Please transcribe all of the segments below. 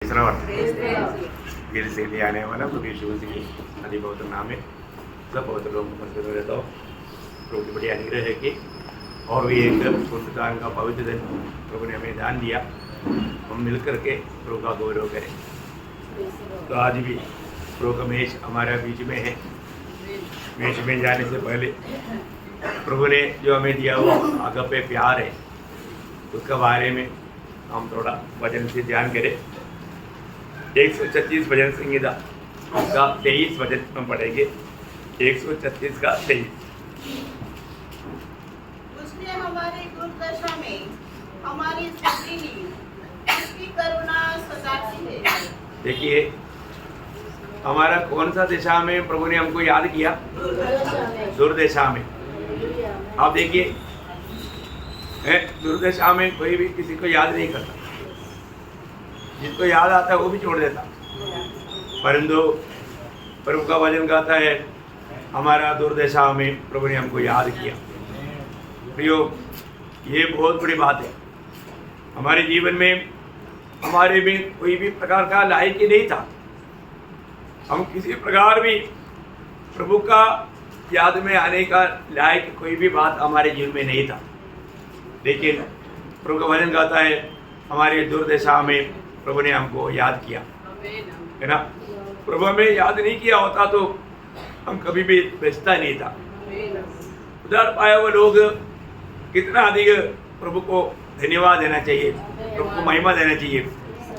श्रवण गिर से ले आने वाला प्रभु यीशु मसीह आदि पवित्र नाम में सब पवित्र लोग उपस्थित हो रहता हो। प्रभु की बड़ी अनुग्रह है कि और भी एक पुस्तकान का पवित्र दिन प्रभु ने हमें दान दिया, हम मिल करके प्रभु का गौरव करें। तो आज भी प्रभु का मेज हमारे बीच में है। मेज में जाने से पहले प्रभु ने जो हमें दिया वो अगपे प्यार है, उसका बारे में हम थोड़ा वचन से ध्यान करें। 136 भजन संहिता का 23 वचन हम पढ़ेंगे। 136 का 23। उसने हमारी दुर्दशा में हमारी स्तुति ली, उसकी करुणा सदा की है। देखिए हमारा कौन सा दिशा में प्रभु ने हमको याद किया? दुर्दशा में। आप देखिए दुर्दशा में कोई भी किसी को याद नहीं करता, जिसको याद आता है वो भी छोड़ देता। परंतु प्रभु का वचन कहता है हमारा दुर्दशा में प्रभु ने हमको याद किया। प्रियो, ये बहुत बड़ी बात है। हमारे जीवन में हमारे में कोई भी प्रकार का लायक ही नहीं था। हम किसी प्रकार भी प्रभु का याद में आने का लायक कोई भी बात हमारे जीवन में नहीं था। लेकिन प्रभु का वचन कहता है हमारे दुर्दशा में प्रभु ने हमको याद किया, है ना। प्रभु हमें याद नहीं किया होता तो हम कभी भी बचता नहीं था। उधार पाया हुए लोग कितना अधिक प्रभु को धन्यवाद देना चाहिए, प्रभु को महिमा देना चाहिए,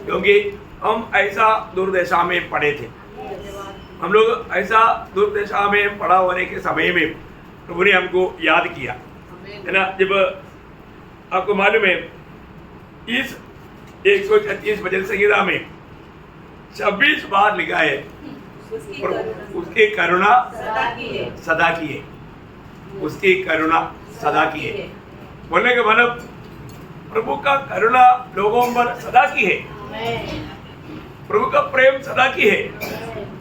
क्योंकि हम ऐसा दुर्दशा में पड़े थे। हम लोग ऐसा दुर्दशा में पड़ा होने के समय में प्रभु ने हमको याद किया, है ना। जब आपको मालूम है इस 136 भजन संहिता में 26 बार लिखा है उसकी करुणा सदा की है, उसकी करुणा सदा की है। बोलने के मतलब प्रभु का करुणा लोगों पर सदा की है, प्रभु का प्रेम सदा की है,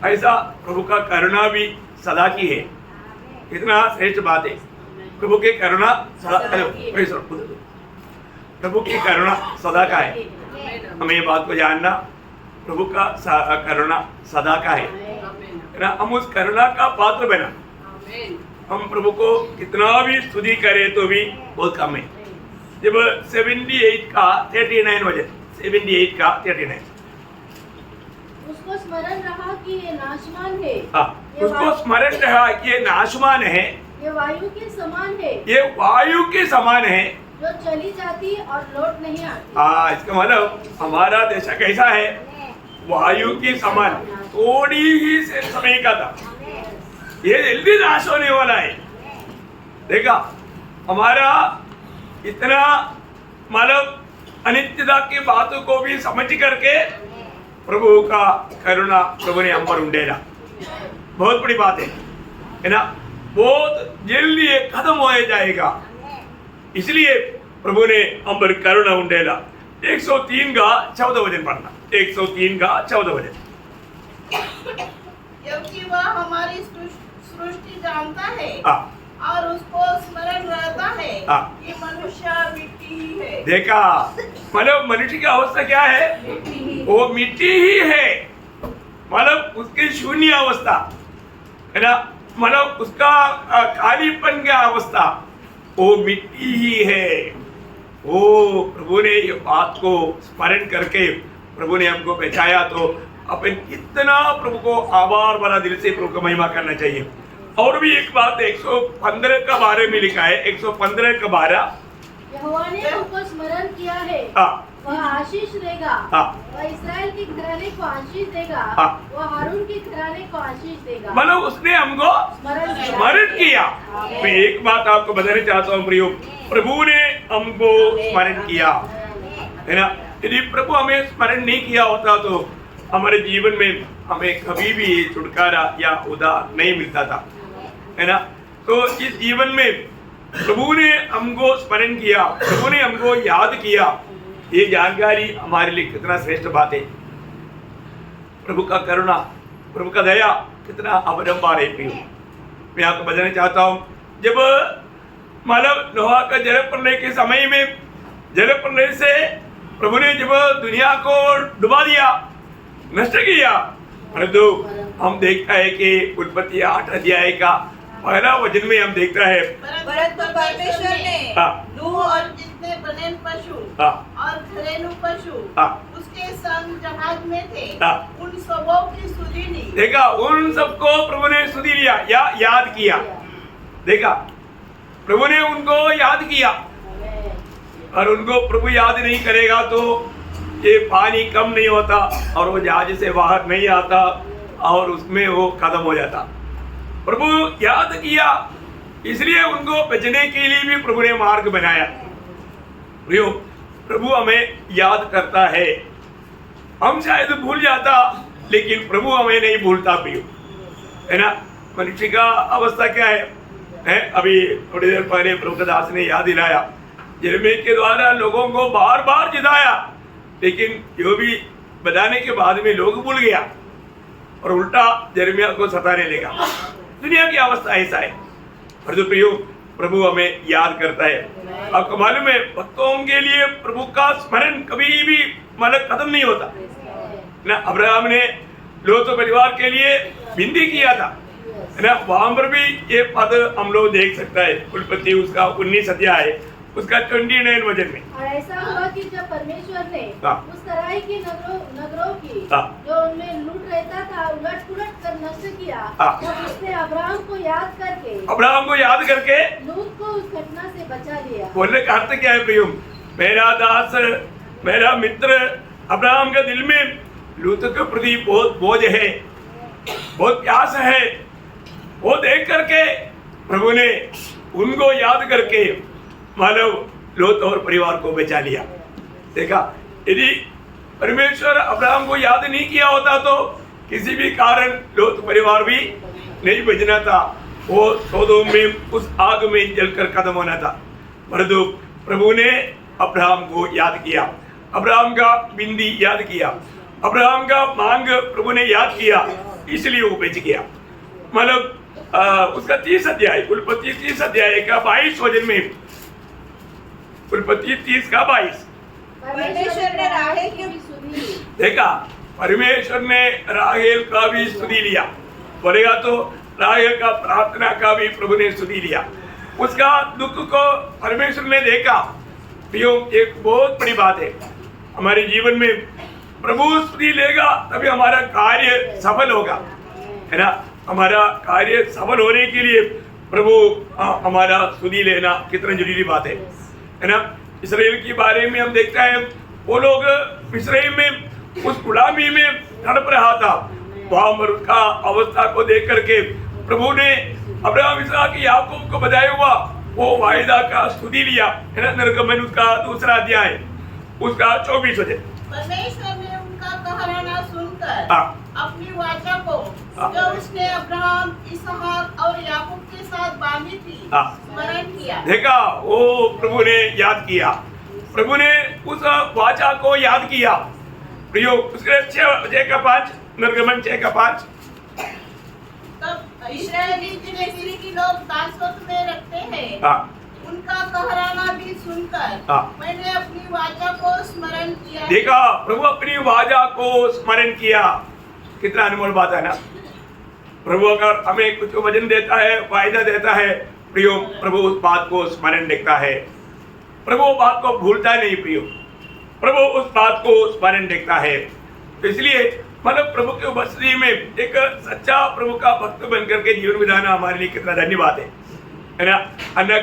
ऐसा प्रभु का करुणा भी सदा की है। कितना श्रेष्ठ बात है। प्रभु की करुणा प्रभु की करुणा सदा का है। हमें ये बात को जानना, प्रभु का करुणा सदा का है ना। हम उस करुणा का पात्र बना। हम प्रभु को कितना भी स्तुति करें तो भी बहुत कम है। जब 78 का 39 वचन, 78 का 39, उसको स्मरण रहा कि ये नाशवान है। उसको स्मरण रहा कि ये नाशवान है, ये वायु के समान है, ये वायु के समान है जो चली जाती और लौट नहीं आती। इसका मतलब हमारा देश कैसा है? वायु के समान, थोड़ी ही से समय का था, ये जल्दी नाश होने वाला है। देखा हमारा इतना मतलब अनित्यता की बातों को भी समझ करके प्रभु का करुणा प्रभु ने हम पर उंडेला। बहुत बड़ी बात है ना। बहुत जल्दी ये खत्म हो जाएगा, इसलिए प्रभु ने हम पर करुणा उंडेला। 103 का 14 वचन पढ़ना। 103 का 14 वचन। क्योंकि वह हमारी सृष्टि जानता है और उसको स्मरण रहता है कि मनुष्य मिट्टी ही है। देखा मतलब मनुष्य की अवस्था क्या है? वो मिट्टी ही है, मतलब उसकी शून्य अवस्था, है ना। मतलब उसका खालीपन की अवस्था, वो मिट्टी ही है। वो प्रभु ने ये बात को स्मरण करके प्रभु ने हमको बचाया, तो अपन कितना प्रभु को आभार भरा दिल से प्रभु को महिमा करना चाहिए। और भी एक बात 115 का बारे में लिखा है। 115 का 12, यहोवा ने हमको स्मरण किया है, वह आशीष देगा, वह इस्राएल के घराने को आशीष देगा, वह हारून के घराने को आशीष देगा। मतलब उसने हमको स्मरण किया। मैं एक बात आपको बताना चाहता हूँ प्रियो, प्रभु ने हमको स्मरण किया, है ना। यदि प्रभु हमें स्मरण नहीं किया होता तो हमारे जीवन में हमें कभी भी छुटकारा या उद्धार नहीं मिलता था, है ना। तो इस जीवन में प्रभु ने हमको स्मरण किया, प्रभु ने हमको याद किया, ये जानकारी हमारे लिए कितना श्रेष्ठ बात है। प्रभु का करुणा, प्रभु का दया कितना अपरंपार है प्रियो। मैं आपको बताना चाहता हूँ, जब मानव नोहा का जल प्रलय के समय में, जल प्रलय से प्रभु ने जब दुनिया को डुबा दिया, नष्ट किया। परंतु हम देखता है कि उत्पत्ति 8 अध्याय का पहला वचन में हम देखता है परंतु परमेश्वर ने नूह और जितने बने पशु और घरेलू पशु उसके संग जहाज में थे उन सबों की सुधि ली। देखा, उन सबको प्रभु ने सुधि लिया या याद किया। देखा, प्रभु ने उनको याद किया, और उनको प्रभु याद नहीं करेगा तो ये पानी कम नहीं होता और वो जहाज से बाहर नहीं आता और उसमें वो खत्म हो जाता। प्रभु याद किया, इसलिए उनको बचने के लिए भी प्रभु ने मार्ग बनाया। प्रभु हमें याद करता है। हम शायद भूल जाता, लेकिन प्रभु हमें नहीं भूलता प्रियो, है ना। मनुष्य का अवस्था क्या है? अभी थोड़ी देर पहले प्रभु दास ने याद दिलाया, यिर्मयाह के द्वारा लोगों को बार बार जिताया, लेकिन जो भी बताने के बाद में लोग भूल गया और उल्टा यिर्मयाह को सताने लगा। दुनिया की अवस्था ऐसा है। और जो प्रियो, प्रभु हमें याद करता है। आपको मालूम है, भक्तों के लिए प्रभु का स्मरण कभी भी मतलब खत्म नहीं होता ना। अब्राहम ने लोत परिवार के लिए विनती किया था, है ना। वहां पर भी ये पद हम लोग देख सकता है, उत्पत्ति उसका 19 अध्याय उसका 29 वचन में। और ऐसा हुआ कि जब परमेश्वर ने उस तराई के नगरों की जो उनमें लूट रहता था उलट पुलट कर नष्ट किया, तब उसने अब्राहम को याद करके लूत को उस घटना से बचा लिया। बोलने का अर्थ क्या है प्रियो? मेरा दास, मेरा मित्र अब्राहम के दिल में लूत के प्रति बहुत बोझ है, बहुत प्यास है। वो देख करके प्रभु ने उनको याद करके मानव लोत और परिवार को बचा लिया। देखा, यदि परमेश्वर अब्राहम को याद नहीं किया होता तो किसी भी कारण लोत परिवार भी नहीं बचना था, वो सोदोम में उस आग में जलकर खत्म होना था। परंतु प्रभु ने अब्राहम को याद किया, अब्राहम का बिंदी याद किया, अब्राहम का मांग प्रभु ने याद किया, इसलिए वो बच गया। मतलब उसका 30 अध्याय, उत्पत्ति 30 अध्याय का 22 वचन में, उत्पत्ति 30 का 22। परमेश्वर ने राहेल की देखा, परमेश्वर ने राहेल का भी स्तुति लिया। बोलेगा तो राहेल का प्रार्थना का भी प्रभु ने स्तुति लिया। उसका दुख को परमेश्वर ने देखा। प्रियो, एक बहुत बड़ी बात है हमारे जीवन में, प्रभु स्तुति लेगा तभी हमारा कार्य सफल होगा, है ना। हमारा कार्य सफल होने के लिए प्रभु हमारा स्तुति लेना कितना जरूरी बात है ना। इस्राएल के बारे में हम देखते हैं, वो लोग मिस्र में उस गुलामी में तड़प रहा था। वहां पर उसका अवस्था को देख करके प्रभु ने अब्राहम, इसहाक, याकूब को बताया हुआ वो वायदा का स्तुति लिया, है ना। निर्गमन उसका 2 अध्याय उसका 24 वचन। परमेश्वर ने उनका कहराना सुनकर अपनी वाचा को जो उसने अब्राहम, इसहाक और याकूब के साथ बांधी थी स्मरण किया। देखा, वो प्रभु ने याद किया, प्रभु ने उस वाचा को याद किया। प्रियो, उसके 6:5, निर्गमन 6:5। तब इस्राएली जिन्हें मिस्री लोग दासत्व में रखते हैं, उनका कहराना भी सुनकर मैंने अपनी वाचा को स्मरण किया। देखा, प्रभु अपनी वाचा को स्मरण किया। कितना अनमोल बात है ना। प्रभु अगर हमें कुछ वचन देता है, वायदा देता है, प्रियो, प्रभु उस बात को स्मरण रखता है। प्रभु उस बात को भूलता नहीं प्रियो, प्रभु उस बात को स्मरण रखता है। तो इसलिए मतलब प्रभु के उपस्थिति में एक सच्चा प्रभु का भक्त बनकर के जीवन बिताना हमारे लिए कितना धन्यवाद है ना। अन्ना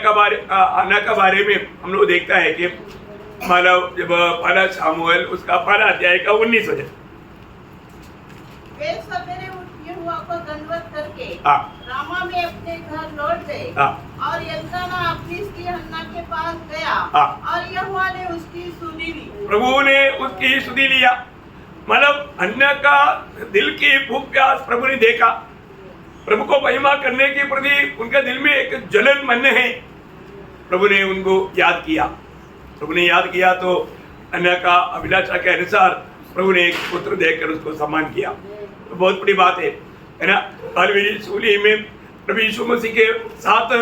का बारे में हम लोग देखता है कि मतलब जब पहला सामुएल उसका 1 अध्याय का 19 वचन। वे सवेरे उठ यहोवा को दंडवत करके रामा में अपने घर लौट गए और एल्काना अपनी स्त्री हन्ना के पास गया और यहोवा ने उसकी सुधि ली। प्रभु ने उसकी सुधि लिया। मतलब अन्ना का दिल की भूख प्यास प्रभु ने देखा। प्रभु को महिमा करने के प्रति उनके दिल में एक जलन मन है। प्रभु ने उनको याद किया। प्रभु ने याद किया तो अन्ना का अभिलाषा के अनुसार प्रभु ने एक पुत्र देकर उसको सम्मान किया। तो बहुत बड़ी बात है ना। कलवरी सूली में प्रभु यीशु मसीह के साथ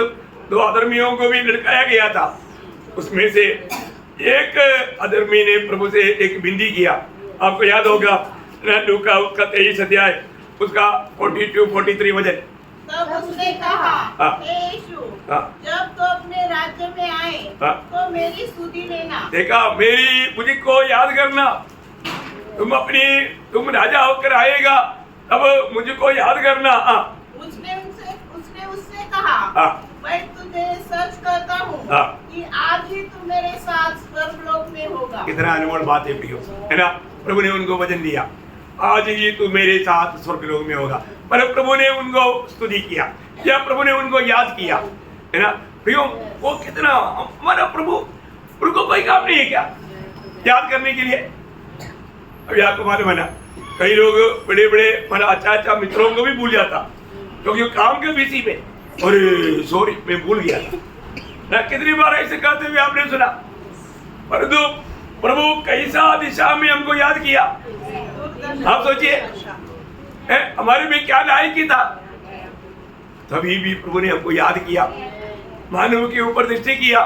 2 अधर्मियों को भी लटकाया गया था। उसमें से एक अधर्मी ने प्रभु से एक विनती किया। आपको याद होगा लूका उसका 23 अध्याय उसका 42-43 वचन। तब उसने कहा, हे यीशु, जब तो अपने राज्य में आए तो मेरी सुधि लेना। देखा, मुझको याद करना, तुम राजा होकर आएगा तब मुझको याद करना। उसने उससे कहा, मैं तुझे सच करता हूँ कि आज ही तू मेरे साथ स्वर्गलोक में होगा। कितना अनमोल बात है प्रियो, है ना। प्रभु ने उनको वचन दिया, आज ही तू मेरे साथ स्वर्गलोक में होगा। पर प्रभु ने उनको स्तुति किया या प्रभु ने उनको याद किया, है ना प्रियो। वो कितना हमारा प्रभु को कोई काम नहीं है क्या याद करने के लिए? अभी आपको मालूम है ना, कई लोग बड़े बड़े हमारा अच्छा मित्रों को भी भूल जाता क्योंकि काम के बीसी में, अरे सॉरी मैं भूल गया ना। कितनी बार ऐसे कहते हुए आपने सुना, परंतु प्रभु कैसा दिशा में हमको याद किया। आप सोचिए हमारे में क्या लायकी था, तभी भी प्रभु ने हमको याद किया, मानव के ऊपर दृष्टि किया,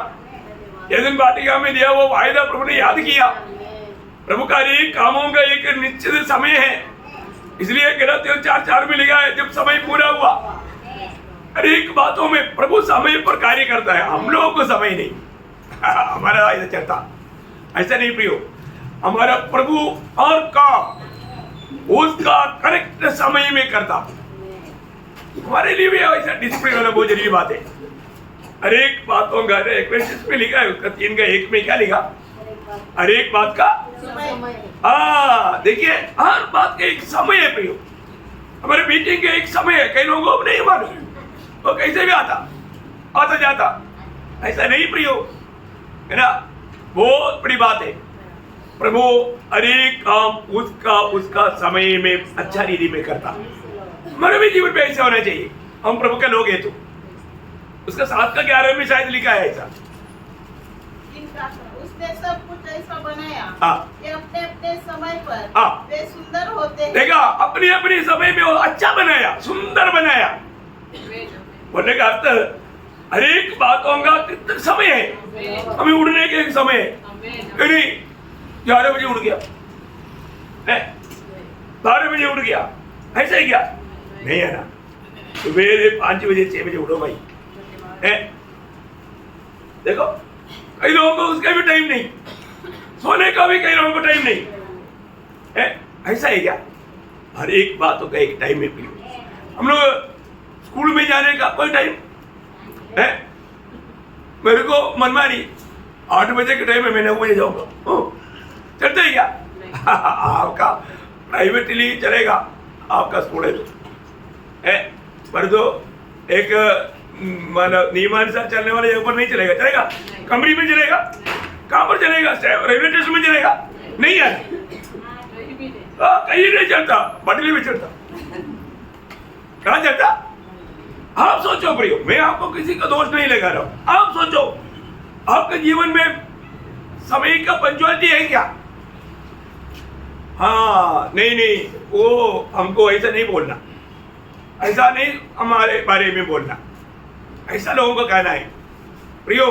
एदन वाटिका में दिया वो वायदा प्रभु ने याद किया। प्रभु का एक कामों का एक निश्चित समय है, इसलिए गलातियों 4:4 में लिखा है, जब समय पूरा हुआ। हर एक बातों में प्रभु समय पर कार्य करता है, हम लोगों को समय नहीं। हमारा ऐसा चलता, ऐसा नहीं प्रियो। हमारा प्रभु और काम उसका करेक्ट समय में करता। हमारे लिए भी ऐसा डिसिप्लिन होना बहुत जरूरी बात है। हर एक बातों का में लिखा है, उसका 3 का 1 में क्या लिखा, हर एक बात का देखिए हर बात का एक समय है प्रियो। हमारे मीटिंग का एक समय है, कई लोगों को नहीं मालूम, तो कैसे भी आता जाता, ऐसा नहीं प्रियो, है ना। बहुत बड़ी बात है, प्रभु हर एक काम उसका समय में अच्छा रीति में करता। हमारे भी जीवन में ऐसा होना चाहिए। हम प्रभु के लोग हैं, तो उसका 7 का 11 में शायद लिखा है ऐसा, उसने सब कुछ ऐसा बनाया कि अपने अपने समय पर वे सुंदर होते हैं। देखा, अपने अपने समय में वो अच्छा बनाया, सुंदर बनाया। बोलने का अर्थ हर एक बातों का कितना समय है। हमें उड़ने के एक समय है, नहीं 11 बजे उड़ गया, 12 बजे उड़ गया, ऐसा ही क्या नहीं है ना। सुबह 5 बजे 6 बजे उड़ो भाई। देखो, कई लोगों को उसका भी टाइम नहीं, सोने का भी कई लोगों को टाइम नहीं, ऐसा है क्या? हर एक बातों का एक टाइम है। हम लोग स्कूल में जाने का कोई टाइम है? मेरे को मनमानी 8 बजे के टाइम में मैं 9 बजे जाऊंगा, चलते ही क्या? आपका प्राइवेटली चलेगा, आपका स्कूल है तो पर तो एक नियमानुसार चलने वाले ऊपर नहीं चलेगा। चलेगा कंपनी में चलेगा, कहाँ पर चलेगा? रेलवे स्टेशन में चलेगा? नहीं है, कहीं नहीं चलता, बटली में चलता। कहाँ चलता? आप सोचो प्रियो, मैं आपको किसी का दोष नहीं लगा रहा हूं। आप सोचो, आपके जीवन में समय का पंक्चुअलिटी है क्या? हाँ, नहीं, वो हमको ऐसा नहीं बोलना, ऐसा नहीं हमारे बारे में बोलना, ऐसा लोगों को कहना है। प्रियो,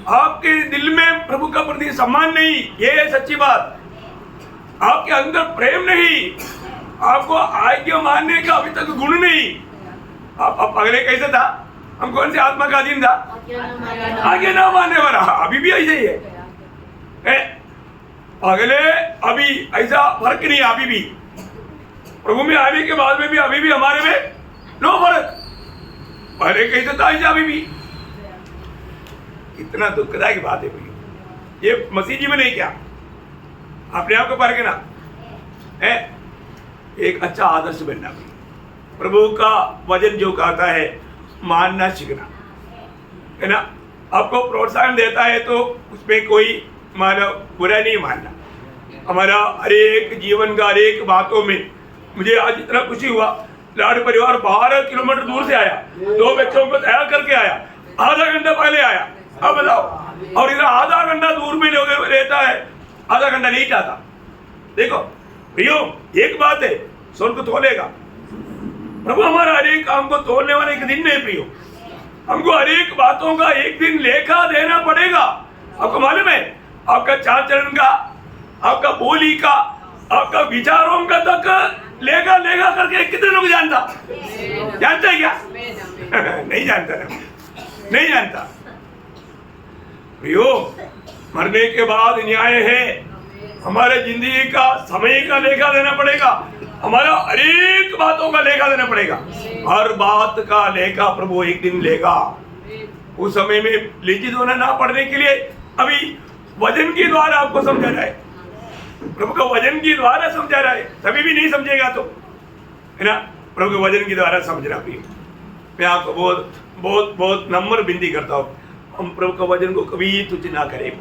आपके दिल में प्रभु का प्रति सम्मान नहीं, ये है सच्ची बात। आपके अंदर प्रेम नहीं, आपको आज्ञा मानने का अभी तक गुण नहीं। आप अगले कैसे था? हम कौन से आत्मा का अधीन था? आज्ञा ना मानने वाला। अभी भी ऐसे ही है। अगले अभी ऐसा फर्क नहीं, अभी भी प्रभु में आने के बाद में भी अभी भी हमारे में नो फर्क। पहले कैसे था ऐसा अभी भी। कितना दुखदायक बात है भैया, ये मसीह जीवन है क्या? अपने आप को परखना है, एक अच्छा आदर्श बनना, प्रभु का वचन जो कहता है मानना सीखना, है ना। आपको प्रोत्साहन देता है तो उसमें कोई मानव बुरा नहीं मानना। हमारा हर एक जीवन का हर एक बातों में मुझे आज इतना खुशी हुआ। लाड परिवार 12 किलोमीटर दूर से आया, 2 बच्चों को तैयार करके आया, आधा घंटा पहले आया। अब बताओ, और इधर आधा घंटा दूर में लोग रहता है, आधा घंटा नहीं चाहता। देखो भैया, एक बात है, स्वर्ग तोलेगा प्रभु। हमारा हर एक काम को तोड़ने वाला एक दिन नहीं प्रियो, हमको हर एक बातों का एक दिन लेखा देना पड़ेगा। आपको मालूम है, आपका चाल चलन का, आपका बोली का, आपका विचारों का तक लेगा लेगा करके कितने लोग जानता है क्या? नहीं जानता ना, नहीं जानता। प्रियो, मरने के बाद न्याय है। हमारे जिंदगी का समय का लेखा देना पड़ेगा, हमारा हर एक बातों का लेखा देना पड़ेगा। हर बात का लेखा प्रभु एक दिन लेगा। उस समय में लिखित होना ना पढ़ने के लिए अभी वचन के द्वारा आपको समझा जाए, प्रभु का वचन के द्वारा समझा रहा है। तभी भी नहीं समझेगा तो, है ना, प्रभु के वचन के द्वारा समझना भी। मैं आपको बहुत बहुत बहुत नम्र विनती करता हूँ, हम प्रभु का वचन को कभी तुच्छ ना करें।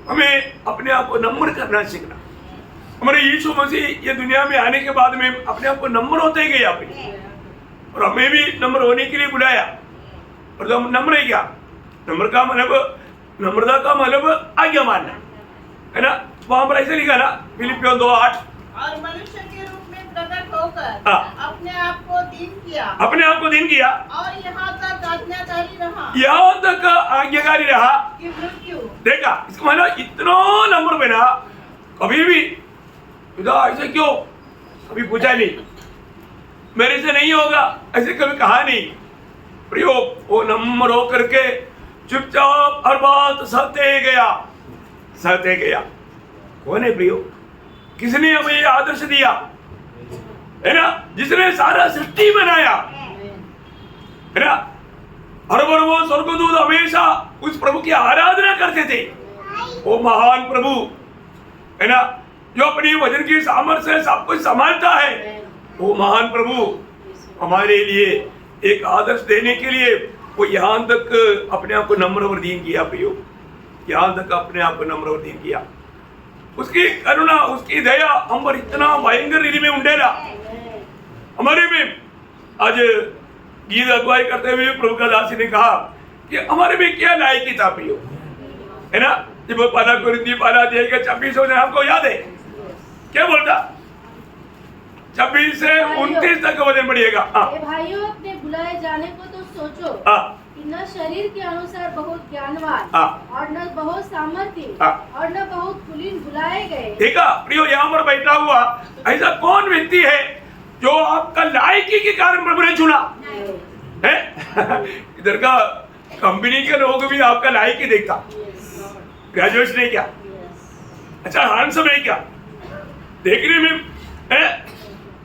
हमें अपने आप को नम्र करना सीखना। हमारे यीशु मसीह ये दुनिया में आने के बाद में अपने आप को नम्र होते गए अपने, और हमें भी नम्र होने के लिए बुलाया। और तो हम नम्र है क्या? नम्र का मतलब, नम्रता का मतलब आज्ञा मानना, है ना। वहां पर ऐसे लिखा ना, फिलिपियों 2:8, और मनुष्य के रूप में प्रकट होकर अपने आप को दीन किया, अपने आप को दीन किया, और यहाँ तक आज्ञाकारी रहा, यहाँ तक आज्ञाकारी रहा कि मृत्यु। देखा, इसका मतलब इतना नम्र बना। कभी भी ऐसे क्यों कभी पूछा नहीं, मेरे से नहीं होगा ऐसे कभी कहा नहीं। प्रियो, वो नम्र हो करके चुपचाप हर बात सहते गया। कौन है प्रियो? किसने हमें ये आदर्श दिया, है ना? जिसने सारा सृष्टि बनाया, है ना। हर बार वो स्वर्गदूत हमेशा उस प्रभु की आराधना करते थे। वो महान प्रभु, है ना, जो अपनी वचन की सामर्थ्य से सब कुछ संभालता है। वो महान प्रभु हमारे लिए एक आदर्श देने के लिए वो यहाँ तक अपने आप को नम्र और दीन किया। प्रियो, यहाँ तक अपने आप को नम्र और दीन किया। उसकी करुणा, उसकी दया हम पर इतना भयंकर रीति में उंडेला। हमारे में आज गीत अगुवाई करते हुए प्रभु का दासी ने कहा कि हमारे में क्या लायकी था प्रियो, है ना। जब पाला कुरिन्ती 26 आपको याद है क्या बोलता? 26 से 29 तक वचन पढ़िएगा। भाइयों, अपने बुलाए जाने को तो सोचो कि न शरीर के अनुसार बहुत ज्ञानवान और न बहुत सामर्थ्य और न बहुत कुलीन बुलाए गए। ठीक है प्रियो, यहाँ पर बैठा हुआ ऐसा कौन व्यक्ति है जो आपका लायकी के कारण प्रभु ने चुना है? इधर का कंपनी के लोग भी आपका लायकी देखता, ग्रेजुएशन है क्या, अच्छा हैंडसम है क्या, देखने में है,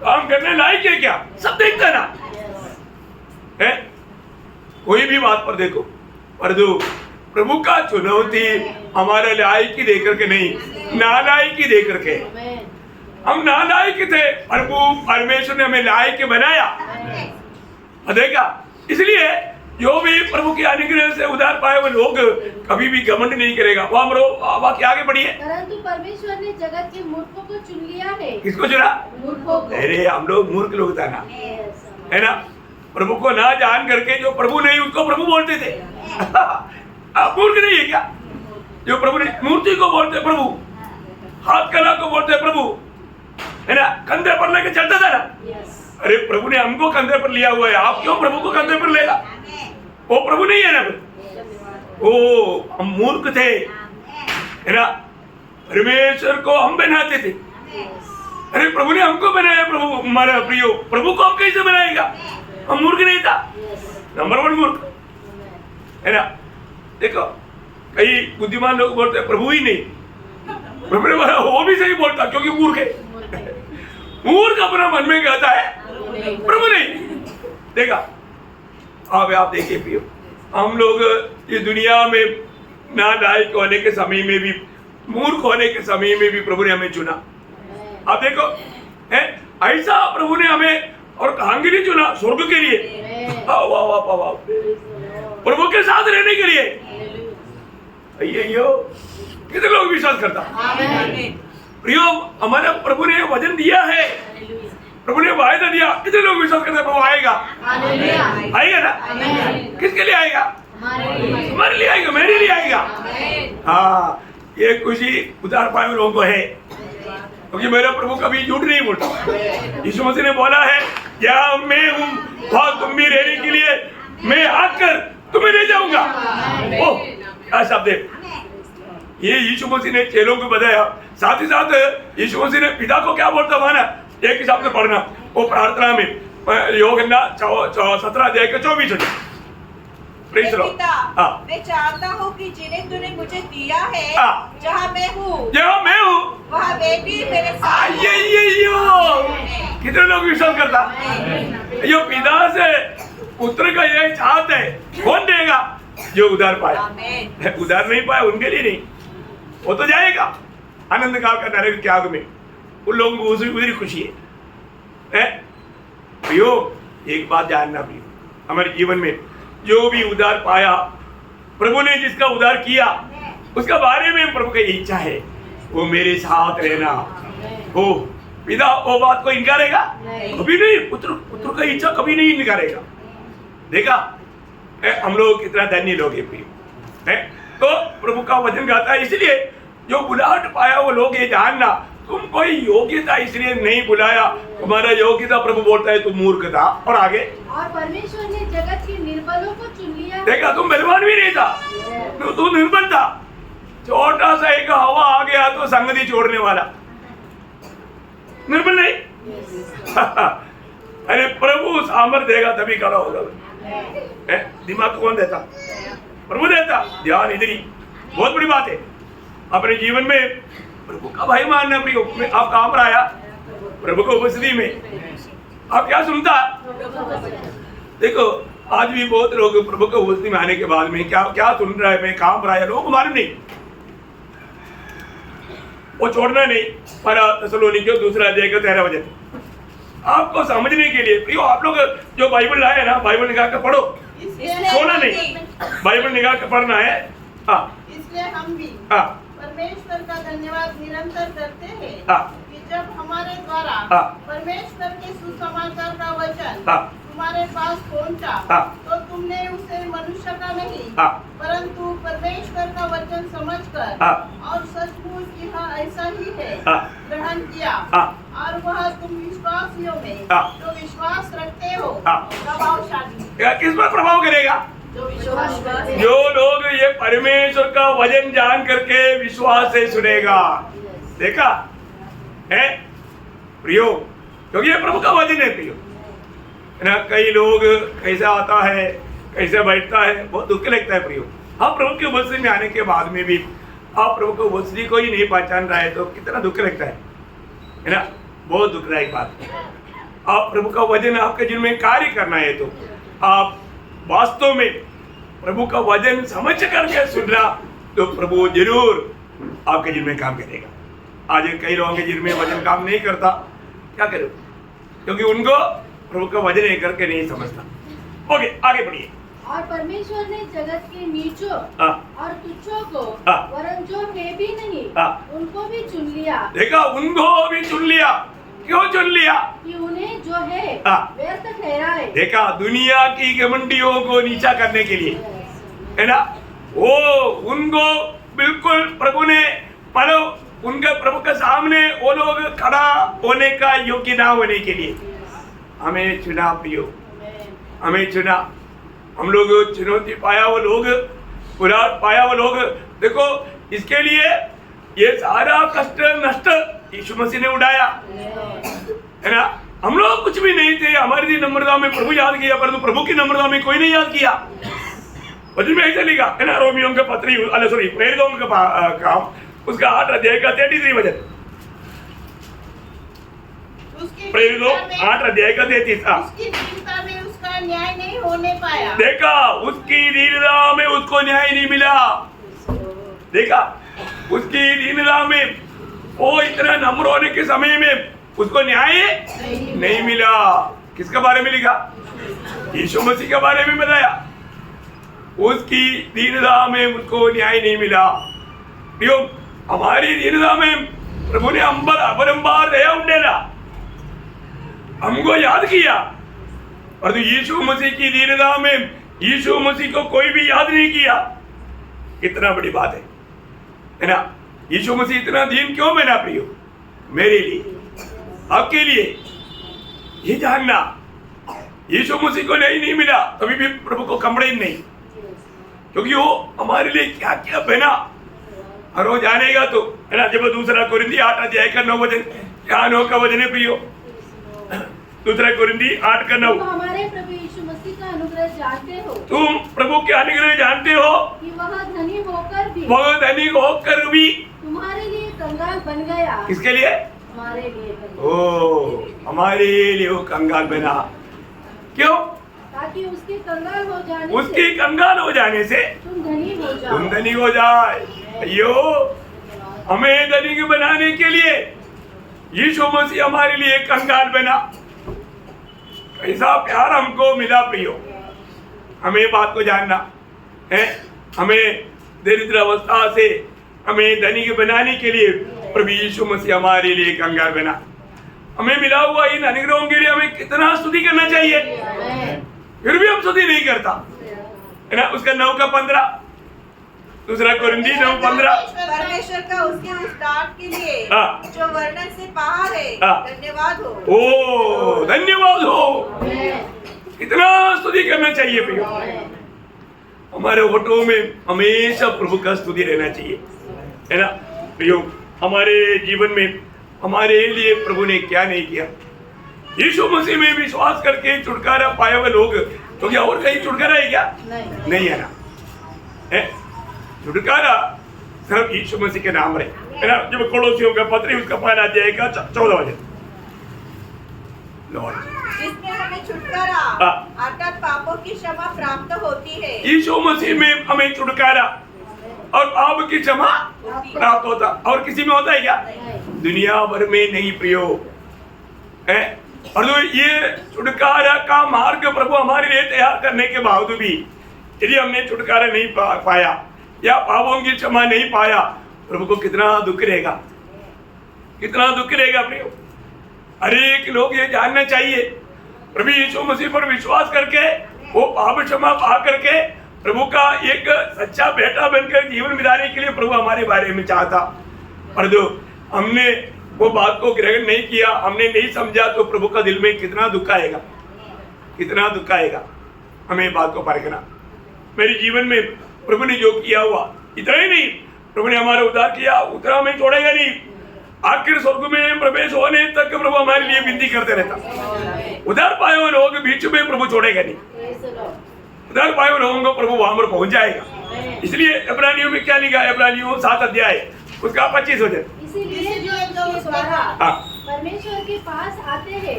काम करने लायक है क्या, सब देखता ना है। कोई भी बात पर देखो, परंतु प्रभु का चुनौती हमारे लायकी देकर के नहीं, नालायकी देकर के। हम नालायक थे, प्रभु परमेश्वर ने हमें लायक बनाया, देखा। इसलिए जो भी प्रभु के अनुग्रह से उधार पाए हुए लोग कभी भी घमंड नहीं करेगा। वो हम वाक्य आगे बढ़िए। परंतु परमेश्वर ने जगत के मूर्खों को चुन लिया है। किसको चुना? मूर्खों को। अरे हम लोग मूर्ख लोग था ना, है ना। प्रभु को ना जान करके जो प्रभु नहीं उसको प्रभु बोलते थे। आप मूर्ख नहीं है क्या? जो प्रभु ने मूर्ति को बोलते प्रभु, हाथ कला को बोलते प्रभु, है ना, कंधे पर लेके चलता था ना। अरे प्रभु ने हमको कंधे पर लिया हुआ है, आप क्यों प्रभु को कंधे पर लेगा? वो प्रभु नहीं है ना। ओ हम मूर्ख थे, है ना। परमेश्वर को हम बनाते थे। अरे प्रभु ने हमको बनाया, प्रभु हमारा प्रियो, प्रभु को हम कैसे बनाएगा? हम मूर्ख नहीं था, नंबर 1 मूर्ख, है ना। देखो कई बुद्धिमान लोग बोलते हैं प्रभु ही नहीं, प्रभु ने बोला वो भी सही बोलता क्योंकि मूर्ख है। मूर्ख अपना मन में कहता है प्रभु नहीं। देखा आप देखिए प्रियो, हम लोग ये दुनिया में नालायक होने के समय में भी, मूर्ख होने के समय में भी प्रभु ने हमें चुना। आप देखो है, ऐसा प्रभु ने हमें और कहां के लिए चुना? स्वर्ग के लिए। वाह वाह वाह वाह, प्रभु के साथ रहने के लिए। अयो कितने लोग विश्वास करता? प्रियो, हमारा प्रभु ने वचन दिया है, प्रभु ने वायदा दिया। कितने लोग विश्वास करते हैं प्रभु आएगा? आएगा ना। किसके लिए आएगा? हमारे लिए आएगा, मेरे लिए आएगा। हाँ, ये खुशी उधार पाए लोगों को है, क्योंकि मेरा प्रभु कभी झूठ नहीं बोलता। यीशु मसीह ने बोला है, क्या मैं हूँ वहाँ तुम भी रहने के लिए, मैं आकर तुम्हें ले जाऊंगा। ओह क्या शब्द है ये! यीशु मसीह ने चेलों को बताया साथ ही साथ यीशु मसीह ने पिता को क्या बोलता माना, एक हिसाब से पढ़ना वो प्रार्थना में योहन्ना 17 अध्याय के 24 वचन। Praise Lord. मैं चाहता हूँ कि जिन्हें तूने मुझे दिया है, जहाँ मैं हूँ वहाँ वे भी मेरे साथ हों। कितने लोग विश्वास करता? यो पिता से पुत्र का यह चाहत है, कौन देगा? जो उधार पाया। उधार नहीं पाया उनके लिए नहीं, वो तो जाएगा आनंद काल का नरक के आग में, उन लोगों को उसी खुशी है। प्रियो एक बात जानना प्रियो, हमारे जीवन में जो भी उधार पाया, प्रभु ने जिसका उधार किया, उसका बारे में प्रभु की इच्छा है वो मेरे साथ रहना हो। पिता वो बात को इनकारेगा कभी नहीं, पुत्र का इच्छा कभी नहीं इनकारेगा। देखा हम लोग कितना धन्य लोग है। तो प्रभु का वचन गाता है, इसलिए जो बुलाहट पाया वो लोग ये जानना, तुम कोई योग्यता इसलिए नहीं बुलाया, तुम्हारा योग्यता प्रभु बोलता है तुम मूर्ख था। और आगे, और परमेश्वर ने जगत के निर्बलों को चुन लिया। देखा तुम बलवान भी नहीं था, तू निर्बल था, छोटा सा एक हवा आ गया तो संगति छोड़ने वाला, निर्बल नहीं। अरे प्रभु सामर्थ देगा तभी खड़ा होगा। दिमाग कौन देता? प्रभु देता। ध्यान इधर ही, बहुत बड़ी बात है अपने जीवन में प्रभु का भाई मानना। आप कहाँ पर आया? प्रभु को उपस्थिति में आप क्या सुनता? देखो आज भी बहुत लोग प्रभु को उपस्थिति में आने के बाद में क्या क्या सुन रहा है, मैं कहाँ पर आया, लोग मालूम नहीं, वो छोड़ना नहीं। पर थेसलोनिकियों 2 अध्याय का 13 वचन आपको समझने के लिए प्रियो, आप लोग जो बाइबल लाए ना, बाइबल निकाल कर पढ़ो, सोना नहीं, बाइबल निकाल कर पढ़ना है। इसलिए हम भी परमेश्वर का धन्यवाद निरंतर करते हैं कि जब हमारे द्वारा परमेश्वर के सुसमाचार का वचन तुम्हारे पास पहुंचा, तो तुमने उसे मनुष्य का नहीं परंतु परमेश्वर का वचन समझकर और सचमुच यह ऐसा ही है ग्रहण किया, और वह तुम विश्वासियों में जो विश्वास रखते हो प्रभावशाली। किस पर प्रभाव करेगा? जो लोग ये परमेश्वर का वचन जान करके विश्वास से सुनेगा। देखा है प्रियो, क्योंकि ये प्रभु का वचन है प्रियो ना। कई लोग कैसा आता है, कैसे बैठता है, बहुत दुख लगता है प्रियो। आप प्रभु की उपस्थिति में आने के बाद में भी आप प्रभु की उपस्थिति को ही नहीं पहचान रहा है तो कितना दुख लगता है ना। बहुत दुखदायक बात है। आप प्रभु का वचन आपके जीवन में कार्य करना है तो आप वास्तव में प्रभु का वचन समझ करके सुनना, तो प्रभु जरूर आपके जीवन में काम करेगा। आज कई लोगों के जीवन में वचन काम नहीं करता, क्या करो? क्योंकि उनको प्रभु का वचन एक करके नहीं समझता। ओके आगे बढ़िए। और परमेश्वर ने जगत के नीचों और तुच्छों को वरन जो है भी नहीं उनको भी चुन लिया। देखा, उनको भी चुन लिया। क्यों चुन लिया? कि उन्हें जो है व्यर्थ ठहराए। देखा, दुनिया की घमंडियों को नीचा करने के लिए, है ना, वो उनको बिल्कुल प्रभु ने मानो उनके प्रभु के सामने वो लोग खड़ा होने का योग्य ना होने के लिए हमें चुना प्रियो, हमें चुना। हम लोग चुनौती पाया वो लोग, बुलाहट पाया वो लोग। देखो इसके लिए ये सारा कष्ट नष्ट यीशु मसीह ने उठाया, है ना। हम लोग कुछ भी नहीं थे, हमारी नम्रता में प्रभु याद किया, परंतु प्रभु की नम्रता में कोई नहीं याद किया। वचन में ऐसा लिखा है ना, रोमियों का पत्री सॉरी प्रेरितों का काम उसका 8 अध्याय का 33 वचन, प्रेरितों 8 अध्याय का 33। उसकी दीनता में उसका न्याय नहीं होने पाया। देखा, उसकी दीनता में उसको न्याय नहीं मिला। देखा, उसकी दीनता में वो इतना नम्र होने के समय में उसको न्याय नहीं मिला। किसके बारे में लिखा? यीशु मसीह के बारे में बताया। उसकी दीनता में उसको न्याय नहीं मिला। प्रियो, हमारी दीनता में प्रभु ने अपरंपार दया उंडेला, हमको याद किया, और यीशु मसीह की दीनता में यीशु मसीह को कोई भी याद नहीं किया। कितना बड़ी बात है ना। यीशु मसीह इतना दीन क्यों बना प्रियो? मेरे लिए, आपके लिए। ये जानना, यीशु मसीह को नहीं मिला कभी भी प्रभु को कंप्लेन नहीं, क्योंकि वो हमारे लिए क्या क्या बना, और वो जानेगा तो है ना। जब दूसरा कोरिंथी 8 अध्याय का 9 वचन, यहाँ 9 का वचन है प्रियो, दूसरा कोरिंथी 8 का 9। तुम हमारे प्रभु यीशु मसीह का अनुग्रह जानते हो, तुम प्रभु के अनुग्रह जानते हो कि वह धनी होकर भी तुम्हारे लिए कंगाल बन गया। किसके लिए? हमारे लिए। ओ, हमारे लिए वो कंगाल बना। क्यों? ताकि उसके कंगाल हो जाने से तुम धनी हो जाओ। तुम धनी हो जाए। अयो, हमें धनी बनाने के लिए यीशु मसीह हमारे लिए कंगाल बना। ऐसा प्यार हमको मिला प्रियो। हमें बात को जानना है। हमें दरिद्र अवस्था से हमें धनी बनाने के लिए प्रभु यीशु मसीह हमारे लिए कंगाल बना। हमें मिला हुआ इन अनुग्रहों के लिए हमें कितना स्तुति करना चाहिए, फिर भी हम स्तुति नहीं करता है ना। उसका 9 का 15, दूसरा कोरिंथी 9:15। परमेश्वर का उसके उस डांट के लिए जो वर्णन से बाहर है, धन्यवाद हो। ओ, धन्यवाद हो। कितना स्तुति करना चाहिए प्रियो। हमारे होठों में हमेशा प्रभु का स्तुति रहना चाहिए है ना प्रियो। हमारे जीवन में हमारे लिए प्रभु ने क्या नहीं किया। यीशु मसीह में विश्वास करके छुटकारा पाए हुए लोग तो क्या और कहीं छुटकारा है क्या? नहीं है ना। छुटकारा सिर्फ यीशु मसीह के नाम है ना। जब कोलोसियों का पत्री उसका 5 अध्याय का 14 वचन, जिसमें हमें छुटकारा अर्थात पापों की क्षमा प्राप्त होती है। यीशु मसीह में हमें छुटकारा और पाप की क्षमा प्राप्त होता। और किसी में होता है क्या? दुनिया भर में नहीं प्रियो है। और तो ये छुटकारा का मार्ग प्रभु हमारे लिए तैयार करने के बावजूद भी यदि हमने छुटकारा नहीं पाया या पापों की क्षमा नहीं पाया, प्रभु को कितना दुख रहेगा, कितना दुख रहेगा प्रियो। हर एक लोग ये जानना चाहिए, प्रभु यीशु मसीह पर विश्वास करके वो पाप क्षमा पा करके प्रभु का एक सच्चा बेटा बनकर जीवन बिताने के लिए प्रभु हमारे बारे में चाहता। और जो हमने वो बात को ग्रहण नहीं किया, हमने नहीं समझा, तो प्रभु का दिल में कितना दुख आएगा, कितना दुख आएगा। हमें बात को परखना। मेरे जीवन में प्रभु ने जो किया हुआ, इतना ही नहीं, प्रभु ने हमारा उद्धार किया, उतना हमें छोड़ेगा नहीं। आखिर स्वर्ग में प्रवेश होने तक प्रभु हमारे लिए विनती करते रहता। उद्धार पाए हुए लोगों के बीच में प्रभु छोड़ेगा नहीं। उद्धार पाए हुए लोगों को प्रभु वहां पर पहुंच जाएगा। इसलिए इब्रानियों में क्या लिखा है? इब्रानियों 7 अध्याय उसका 25 वचन। इसीलिए जो परमेश्वर के पास आते हैं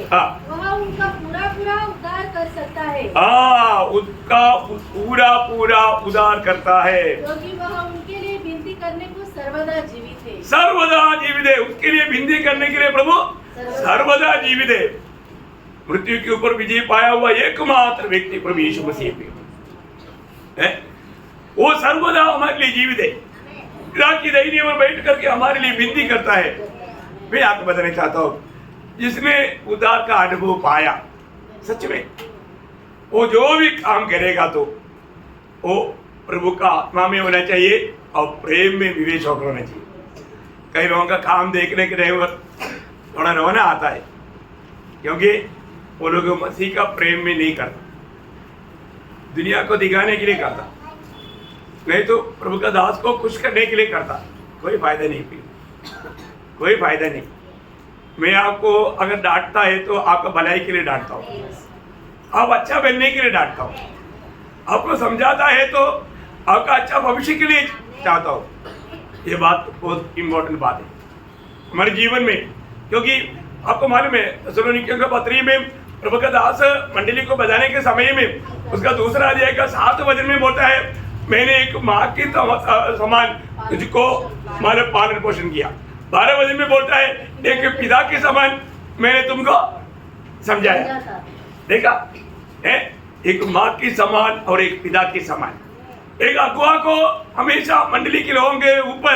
वह उनका पूरा उद्धार कर सकता है। उसका पूरा उद्धार करता है, क्योंकि वह उनके लिए विनती करने को सर्वदा जीवित है। सर्वदा जीवित है। उसके लिए विनती करने के लिए प्रभु सर्वदा जीवित है। मृत्यु के ऊपर विजय पाया हुआ एकमात्र व्यक्ति प्रभु यीशु मसीह है। वो सर्वदा हमारे लिए जीवित है। पिता की दाहिनी ओर बैठ करके हमारे लिए विनती करता है। मैं आपको बताना चाहता हूँ, जिसने उद्धार का अनुभव पाया, सच में वो जो भी काम करेगा तो वो प्रभु का आत्मा में होना चाहिए और प्रेम में विवेक होकर होना चाहिए। कई लोगों का काम देखने के रहे थोड़ा रोना आता है, क्योंकि वो लोग मसीह का प्रेम में नहीं करता, दुनिया को दिखाने के लिए करता, नहीं तो प्रभु का दास को खुश करने के लिए करता। कोई फायदा नहीं, कोई फायदा नहीं। मैं आपको अगर डांटता है तो आपका भलाई के लिए डांटता हूँ, आप अच्छा बनने के लिए डांटता हूँ, आपको समझाता है तो आपका अच्छा भविष्य के लिए चाहता हूँ। ये बात बहुत इम्पोर्टेंट बात है हमारे जीवन में, क्योंकि आपको मालूम है थेसलोनिकियों के पत्री में प्रभु का दास मंडली को बजाने के समय में उसका 2 अध्याय का 7 वचन में बोलता है, मैंने एक माँ के समान तुझको हमारे पालन पोषण किया। 12 वचन में बोलता है, एक पिता के समान मैंने तुमको समझाया। देखा है, एक माँ के समान और एक पिता के समान। एक अगुआ को हमेशा मंडली के लोगों के ऊपर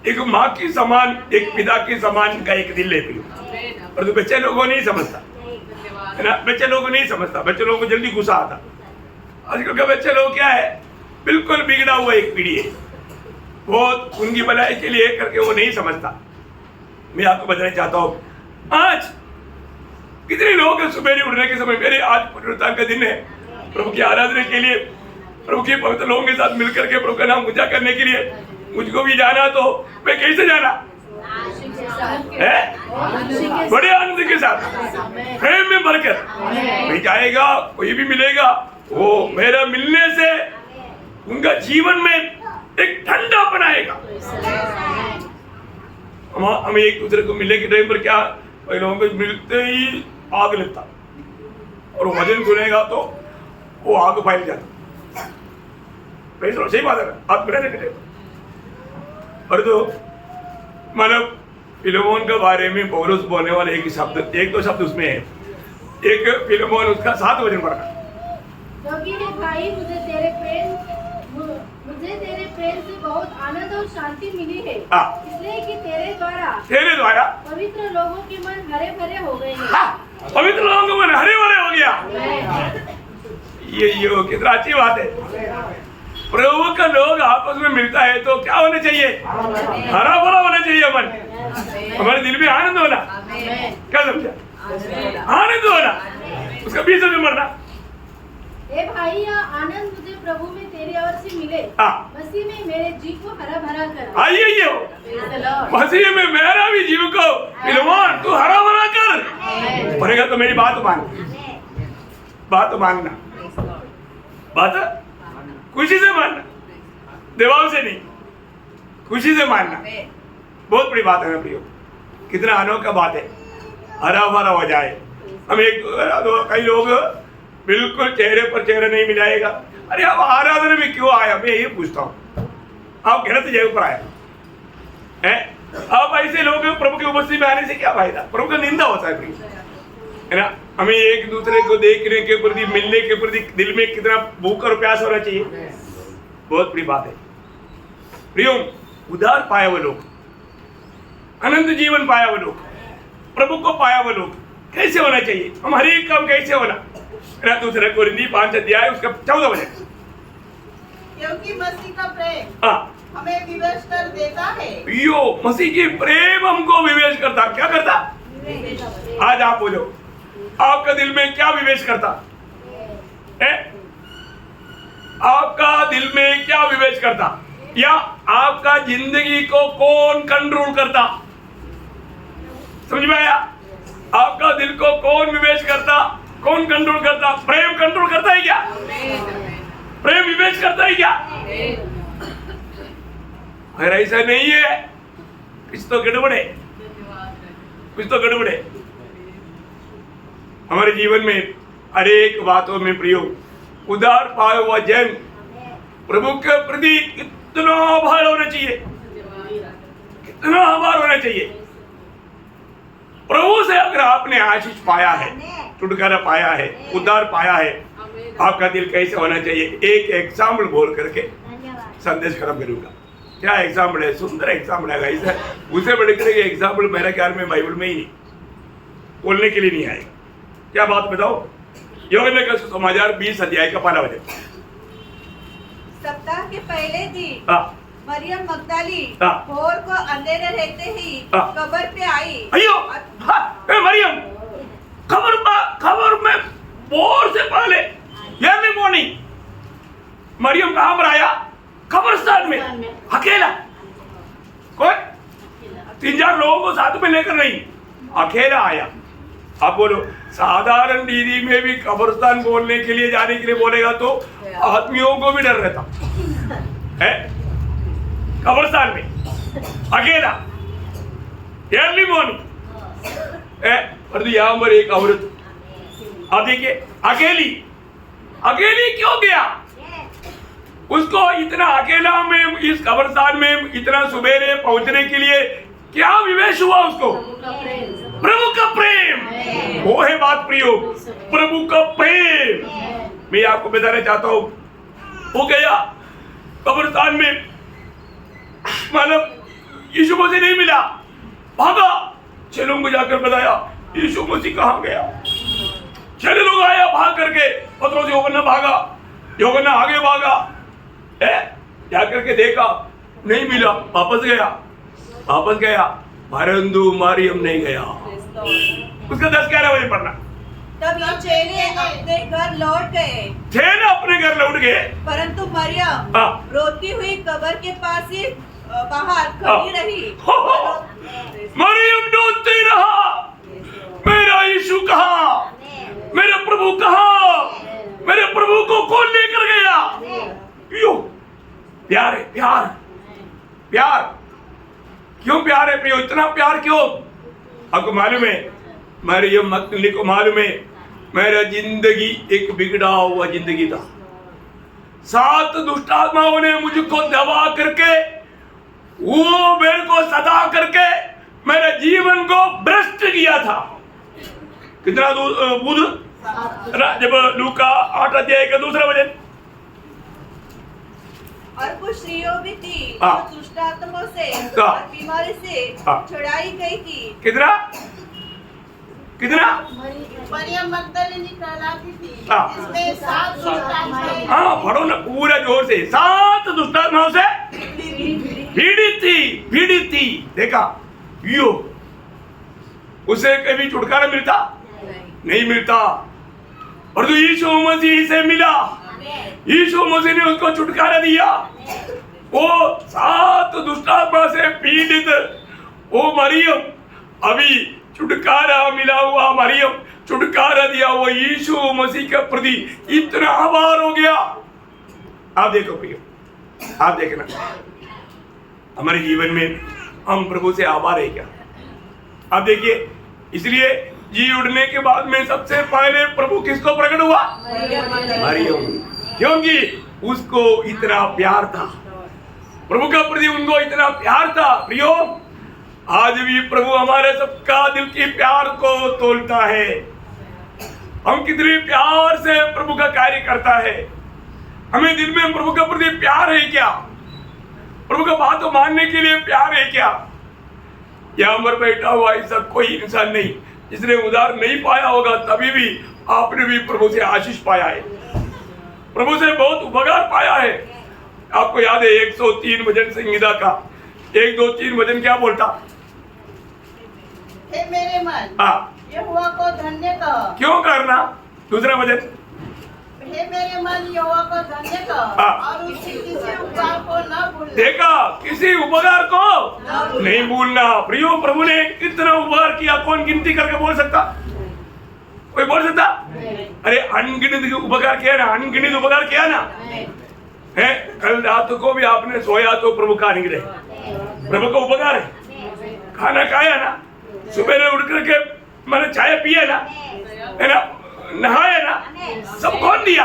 एक माँ के समान, एक पिता के समान का एक दिल लेती हूँ। और तो बच्चे लोगों नहीं समझता है ना, बच्चे लोगों नहीं समझता, बच्चे लोगों को जल्दी गुस्सा आता। आजकल के बच्चे लोग क्या है, बिल्कुल बिगड़ा हुआ एक पीढ़ी है, वो उनकी भलाई के लिए करके वो नहीं समझता। मैं आपको बताना चाहता हूँ, आज कितने लोग सुबह उठने के समय, मेरे आज पुनरुत्थान का दिन है, प्रभु की आराधना के लिए, प्रभु के पवित्र लोगों के साथ मिलकर के प्रभु का नाम ऊंचा करने के लिए मुझको भी जाना तो मैं कैसे जाना है? बड़े आनंद के साथ प्रेम में भरकर कोई जाएगा, कोई भी मिलेगा, वो मेरा मिलने से उनका जीवन में एक ठंडा बनाएगा। हम एक दूसरे को मिलने के टाइम पर क्या लोगों को मिलते ही आग लगता, और वो भजन सुनेगा तो वो आग फैल जाता। सही बात है। आप मिलने के टाइम और तो मतलब फिलोमोन के बारे में पौलुस बोलने वाले एक दो शब्द उसमें है। एक फिलोमोन उसका 7 वचन पढ़ना। क्योंकि हे भाई मुझे तेरे प्रेम से बहुत आनंद और शांति मिली है, इसलिए कि तेरे द्वारा पवित्र लोगों के मन हरे भरे हो गए हैं। पवित्र लोगों के मन हरे भरे हो गया। ये कितना अच्छी बात है। प्रभु का लोग आपस में मिलता है तो क्या होना चाहिए? हरा भरा होना चाहिए मन, हमारे दिल में आनंद होना। क्या समझा? आनंद होना, उसका बीच में मरना। ए भाई यह आनंद मुझे प्रभु में तेरी ओर से मिले, मसीह में मेरे जीव को हरा भरा कर। आइए मसीह में मेरा भी जीव को फिलोमोन तू हरा भरा कर। पड़ेगा तो मेरी बात मानना, बात खुशी से मानना, दबाव से नहीं, खुशी से मानना। बहुत बड़ी बात है प्रियो, कितना अनोखा बात है। हरा भरा हो जाए। हम कई लोग बिल्कुल चेहरे पर चेहरा नहीं मिलाएगा। अरे आप आराधना में क्यों आया? मैं ये पूछता हूँ, आप गलत जगह पर आए हैं। आप ऐसे लोग प्रभु की उपस्थिति में आने से क्या फायदा? प्रभु का निंदा होता है है ना। हमें एक दूसरे को देखने के प्रति, मिलने के प्रति दिल में कितना भूख और प्यास होना चाहिए। बहुत बड़ी बात है प्रियो। उद्धार पाया वो लोग, अनंत जीवन पाया वो लोग, प्रभु को पाया वो लोग कैसे होना चाहिए? हम हर एक काम कैसे होना? दूसरे कोरिन्थी 5 अध्याय उसका 14 वचन। क्योंकि मसीह का प्रेम हमें विवेश कर देता है। मसीह की प्रेम हमको विवेश करता। क्या करता? आज आप बोलो, आपका दिल में क्या विवेश करता है? आपका दिल में क्या विवेश करता, या आपका जिंदगी को कौन कंट्रोल करता? समझ में आया? आपका दिल को कौन विवेश करता, कौन कंट्रोल करता? प्रेम कंट्रोल करता है क्या? प्रेम विवेश करता है क्या? अगर ऐसा नहीं है, कुछ तो गड़बड़ है, कुछ तो गड़बड़ है। हमारे जीवन में अनेक बातों में प्रियो उदार पाया हुआ जन प्रभु के प्रति कितना आभार होना चाहिए, कितना आभार होना चाहिए। प्रभु से अगर आपने आशीष पाया है, छुटकारा पाया है, उद्धार पाया है, आपका दिल कैसे होना चाहिए? एक एग्जाम्पल बोल करके संदेश खत्म करूंगा। क्या एग्जाम्पल है? सुंदर एग्जाम्पल है गाइस। उसे बढ़कर एग्जाम्पल मेरे ख्याल में बाइबल में ही नहीं, बोलने के लिए नहीं आएगा। क्या बात बताओ? यूहन्ना का समाचार 20 अध्याय का 1 वचन। सप्ताह के पहले दिन मरियम मगदली भोर को अंधेरे रहते ही कब्र पे आई। अयो मरियम खबर में भोर से पहले अर्ली मॉर्निंग मरियम कहाँ पर आया? कब्रिस्तान में अकेला। कोई 3-4 लोगों को साथ में लेकर नहीं, अकेला आया। आप बोलो, साधारण दीदी में भी कब्रिस्तान बोलने के लिए जाने के लिए बोलेगा तो आदमियों को भी डर रहता है। कब्रिस्तान में अकेला अर्ली मॉर्निंग और यहाँ पर एक औरत आप देखिए, अकेली क्यों गया? उसको इतना अकेला में इस कब्रिस्तान में इतना सुबेरे पहुंचने के लिए क्या विवेश हुआ उसको? प्रभु का प्रेम। वो है बात प्रियो, प्रभु का प्रेम। मैं आपको बताना चाहता हूं, वो गया कब्रिस्तान में, मतलब यीशु मसीह नहीं मिला, भागा। चेलों को जाकर बताया यीशु मसीह कहाँ गया। चेले लोग आया भाग करके, पतरस यूहन्ना भागा, यूहन्ना आगे भागा, जाकर के देखा नहीं मिला, वापस गया परंतु मरियम नहीं गया। उसका 10-11 बजे पढ़ना। तब ये चेले अपने घर लौट गए, परंतु मरियम रोती हुई कब्र के पास ही बाहर खड़ी रही। मरियम ढूंढती रहा, मेरा यीशु कहाँ, मेरे प्रभु कहाँ, मेरे प्रभु को कौन लेकर गया। यो प्यार है, प्यार प्यार। क्यों प्यार है प्रियो, इतना प्यार क्यों? आपको मालूम है, मरियम मगदलिनी को मालूम है मेरा जिंदगी एक बिगड़ा हुआ जिंदगी था। 7 दुष्ट आत्माओं ने मुझको दबा करके, वो मेरे को सता करके मेरे जीवन को भ्रष्ट किया था। कितना बुध, जब लूका 8 अध्याय का 2 वचन। और कुछ स्त्रियों भी थी हाँ। जो दुष्ट आत्माओं से हाँ। और बीमारी से हाँ। छुड़ाई गई थी। कितना कितना? मरियम मगदलिनी कहलाती थी, हाँ। जिसमें 7 दुष्ट आत्माएं हाँ पढ़ो ना पूरा जोर से। 7 दुष्ट आत्माओं से पीड़ित थी। देखा यो, उसे कभी छुटकारा मिलता नहीं मिलता, और तो यीशु मसीह से मिला। यीशु मसीह ने उसको छुटकारा दिया। वो 7 दुष्ट आत्मा से पीड़ित वो मरियम, अभी छुटकारा मिला हुआ मरियम, छुटकारा दिया वो यीशु मसीह के प्रति इतना आभार हो गया। आप देखो प्रियो, आप देखना हमारे जीवन में हम प्रभु से आभार है क्या? आप देखिए, इसलिए जी उड़ने के बाद में सबसे पहले प्रभु किसको प्रकट हुआ? मरियम, क्योंकि उसको इतना प्यार था, प्रभु का प्रति उनको इतना प्यार था। प्रियो, आज भी प्रभु हमारे सबका दिल की प्यार को तोलता है। हम कितने प्यार से प्रभु का कार्य करता है। हमें दिल में प्रभु का प्रति प्यार है क्या? प्रभु का बात मानने के लिए प्यार है क्या? यहाँ पर बैठा हुआ ऐसा कोई इंसान नहीं जिसने उधार नहीं पाया होगा, तभी भी आपने भी प्रभु से आशीष पाया है, प्रभु से बहुत उपकार पाया है। आपको याद है 103 भजन संहिता का 1, 2, 3 भजन क्या बोलता? हे मेरे मन, हाँ, यहोवा को धन्य कह। क्यों करना? दूसरा भजन, हे मेरे मन, यहोवा को धन्य कह हाँ। और उसके किसी उपकार को न भूलना। देखा, किसी उपकार को नहीं भूलना। प्रियो, प्रभु ने कितना उपकार किया, कौन गिनती करके बोल सकता? कोई बोल सकता? अरे अनगिनत उपकार किया ना, अनगिनत उपकार किया ना है। कल रात को भी आपने सोया तो प्रभु का निकले, प्रभु का उपकार है। खाना खाया ना, सुबह उठ करके मैंने चाय पिया ना, है ना, नहाया ना, सब कौन दिया?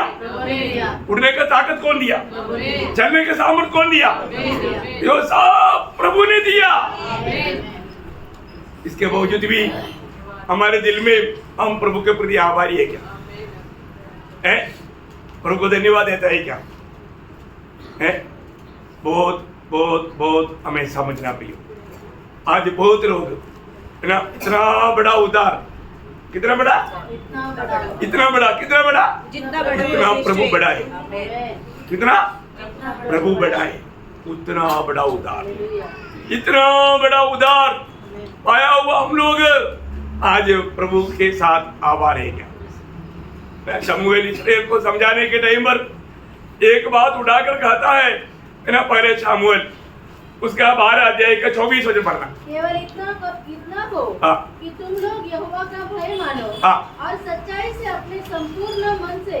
उठने का ताकत कौन दिया? चलने का सामर्थ कौन दिया? यो सब प्रभु ने दिया। इसके बावजूद भी हमारे दिल में हम प्रभु के प्रति आभारी है क्या? है? प्रभु को धन्यवाद देता है क्या? है? बहुत बहुत बहुत हमें समझना पड़ेगा। आज बहुत लोग है ना, इतना बड़ा उदार, कितना बड़ा? इतना बड़ा, कितना बड़ा? जितना बड़ा कितना प्रभु बड़ा है, कितना प्रभु बड़ा है, उतना बड़ा उदार, इतना बड़ा उदार पाया हुआ हम लोग आज प्रभु के साथ आभार है क्या? मैं शमूएल इस्राएल को समझाने के टाइम पर एक बात उठाकर कहता है ना, पहले शमूएल उसका 12 अध्याय का 24 वचन पढ़ना। केवल इतना हो कि तुम लोग यहोवा का भय मानो और सच्चाई से अपने संपूर्ण मन से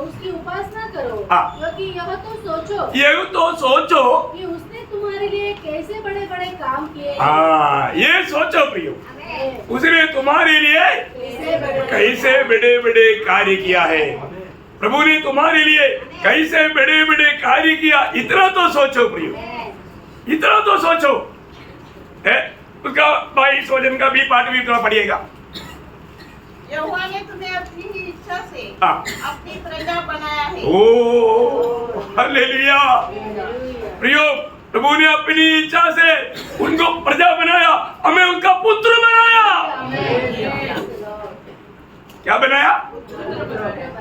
उसकी उपासना करो, क्योंकि यह तो सोचो कि उसने तुम्हारे लिए कैसे बड़े बड़े काम किए। ये सोचो प्रियो, उसने तुम्हारे लिए कैसे बड़े बड़े कार्य किया है। प्रभु ने तुम्हारे लिए कैसे बड़े बड़े कार्य किया, इतना तो सोचो प्रियो, इतना तो सोचो। है उसका 22 वचन का भी पाठ भी थोड़ा पढ़िएगा। यहोवा ने तुम्हें अपनी ही इच्छा से अपनी प्रजा बनाया है। ओ हालेलुया। प्रियो, प्रभु ने अपनी इच्छा से उनको प्रजा बनाया, हमें उनका पुत्र बनाया। क्या बनाया?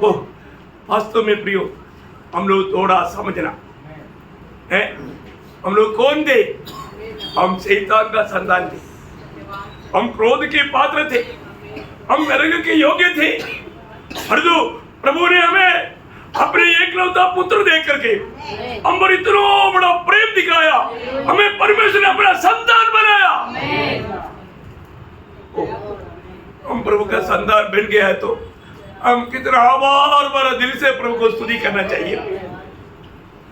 ओह, वास्तव में प्रियो, हम लोग थोड़ा समझना है, हम लोग कौन थे? हम शैतान का संतान थे, हम क्रोध के पात्र थे, हम नरक के योग्य थे। परंतु प्रभु ने हमें अपने एकलौता पुत्र दे करके हम पर इतना बड़ा प्रेम दिखाया, हमें परमेश्वर ने अपना संतान बनाया। हम प्रभु का संतान बन गया है तो हम कितना आभार भरा दिल से प्रभु को स्तुति करना चाहिए।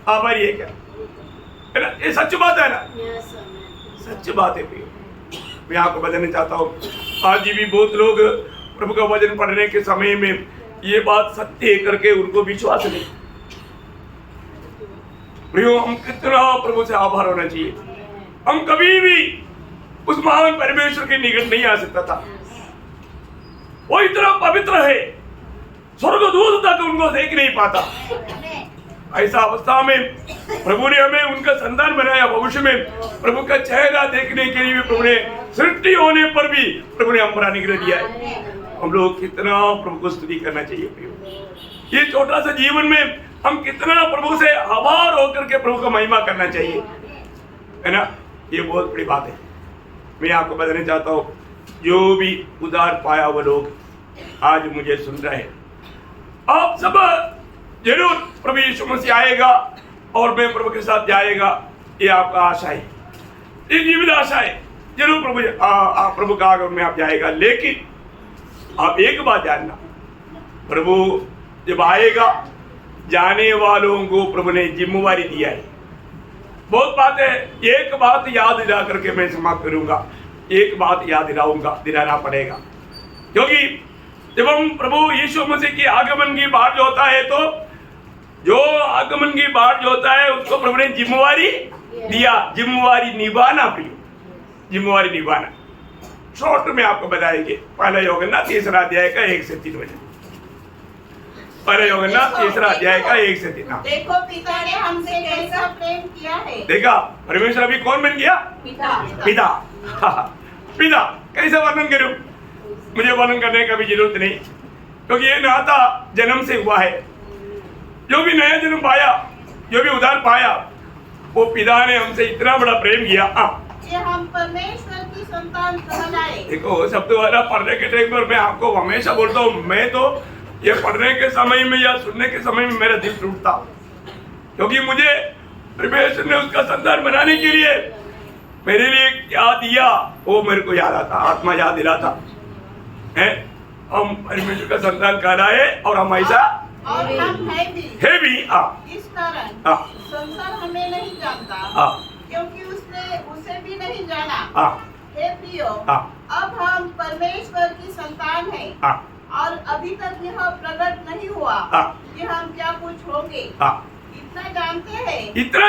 आभारी है क्या? है ना? ये सच बात है ना? सच बात है। मैं आपको बताना चाहता हूँ, आज भी बहुत लोग प्रभु का वचन पढ़ने के समय में ये बात सत्य करके उनको विश्वास नहीं। प्रियो, हम कितना प्रभु से आभार होना चाहिए। हम कभी भी उस महान परमेश्वर के निकट नहीं आ सकता था। वो इतना पवित्र है, स्वर्गदूत तक उनको देख नहीं पाता। ऐसा अवस्था में प्रभु ने हमें उनका संतान बनाया। भविष्य में प्रभु का चेहरा देखने के लिए भी प्रभु ने, सृष्टि होने पर भी प्रभु ने हम पर अनुग्रह दिया है। हम लोग कितना प्रभु को स्तुति करना चाहिए। ये छोटा सा जीवन में हम कितना प्रभु से आभार होकर के प्रभु का महिमा करना चाहिए, है ना? ये बहुत बड़ी बात है। मैं आपको बताना चाहता हूँ, जो भी उधार पाया वो लोग आज मुझे सुन रहे हैं, आप सब जरूर प्रभु यीशु मसीह आएगा और मैं प्रभु के साथ जाएगा, ये आपका आशा है, ये जीवित आशा है। जरूर प्रभु का आगमन में आप जाएगा। लेकिन आप एक बात जानना, प्रभु जब आएगा जाने वालों को प्रभु ने जिम्मेवारी दिया है। बहुत बात है, एक बात याद दिला करके मैं समाप्त करूंगा। एक बात याद दिलाना पड़ेगा, क्योंकि जब हम प्रभु यीशु मसीह की आगमन की बात जो होता है, तो जो आगमन की बात जो होता है उसको प्रभु ने जिम्मेवारी दिया। जिम्मेवारी निभाना प्रियो, जिम्मेवारी निभाना। शॉर्ट में आपको बताएंगे। पहला यूहन्ना 3 अध्याय का 1 से 3 वचन। पहला यूहन्ना 3 अध्याय का 1 से 3। देखो पिता ने हमसे कैसा प्रेम किया है। देखा, परमेश्वर अभी कौन बन गया? पिता। पिता कैसे वर्णन करूं? मुझे वर्णन करने का भी जरूरत नहीं, क्योंकि ये नाता जन्म से हुआ है। जो भी नया जन्म पाया, जो भी उद्धार पाया, वो पिता ने हमसे इतना बड़ा प्रेम किया कि हम परमेश्वर की संतान कहलाए। देखो, शब्द वाला पढ़ने के टाइम पर मैं आपको हमेशा बोलता हूँ, मैं तो ये पढ़ने के समय में या सुनने के समय में मेरा दिल टूटता, क्योंकि मुझे परमेश्वर ने उसका संतान बनाने के लिए मेरे लिए क्या दिया वो मेरे को याद आता, आत्मा याद दिलाता है। हम परमेश्वर का संतान कहलाए और हम ऐसा और हम है भी इस कारण संसार हमें नहीं जानता, क्योंकि उसने उसे भी नहीं जाना। हे प्रियो, अब हम परमेश्वर की संतान हैं और अभी तक यह प्रकट नहीं हुआ कि हम क्या कुछ होंगे। इतना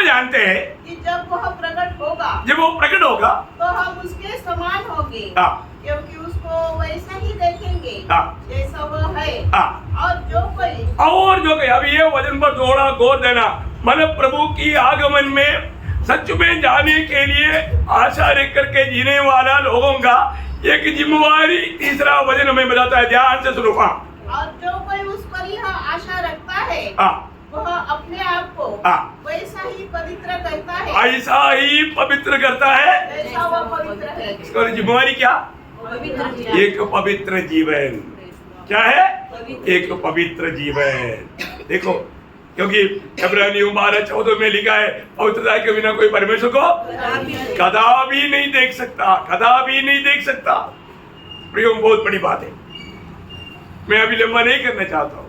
जानते हैं कि जब वह प्रकट होगा तो हम उसके समान होंगे, क्योंकि उसको वैसा ही देखेंगे जैसा वह है। और जो कोई अभी ये वचन पर थोड़ा गौर देना, मतलब प्रभु की आगमन में सच में जाने के लिए आशा रख करके जीने वाला लोगों का एक जिम्मेवारी तीसरा वचन हमें बताता है। ध्यान से सुनो। और जो कोई उस पर यह आशा रखता है वह अपने आप को वैसा ही पवित्र करता है, ऐसा ही पवित्र करता है जैसा वह पवित्र है। इसका जिम्मेवारी क्या? एक पवित्र जीवन। क्या है? एक पवित्र जीवन। देखो, क्योंकि इब्रानियों 12:14 में लिखा है, पवित्रता के बिना कोई परमेश्वर को कदापि नहीं देख सकता, कदापि नहीं देख सकता। प्रियो, बहुत बड़ी बात है। मैं अभी लंबा नहीं करना चाहता हूँ,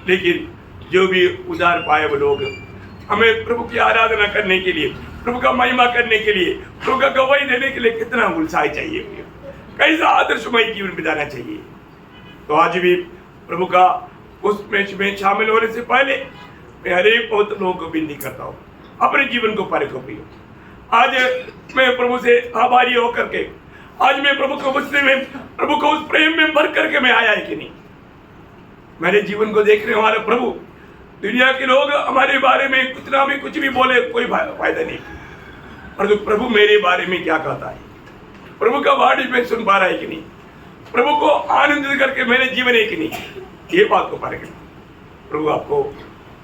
लेकिन जो भी उद्धार पाए वो लोग हमें प्रभु की आराधना करने के लिए, प्रभु का महिमा करने के लिए, प्रभु का गवाही देने के लिए कितना उत्साह चाहिए, कैसा आदर्शमय जीवन बिताना चाहिए। तो आज भी प्रभु का उस मैच में शामिल होने से पहले मैं हर एक बहुत लोगों को विनती करता हूँ, अपने जीवन को परखो प्रियो। आज मैं प्रभु से आभारी होकर के, आज मैं प्रभु को बचने में, प्रभु को उस प्रेम में भर करके मैं आया है कि नहीं। मेरे जीवन को देखने वाले प्रभु, दुनिया के लोग हमारे बारे में कितना भी कुछ भी बोले कोई फायदा नहीं, परंतु प्रभु मेरे बारे में क्या कहता है, प्रभु का वाणी में सुन पा रहा है कि नहीं, प्रभु को आनंदित करके मेरे जीवन है कि नहीं, ये बात को परखना। प्रभु आपको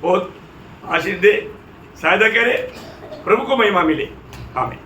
बहुत आशीष दे, सहायता करे, प्रभु को महिमा मिले। आमीन।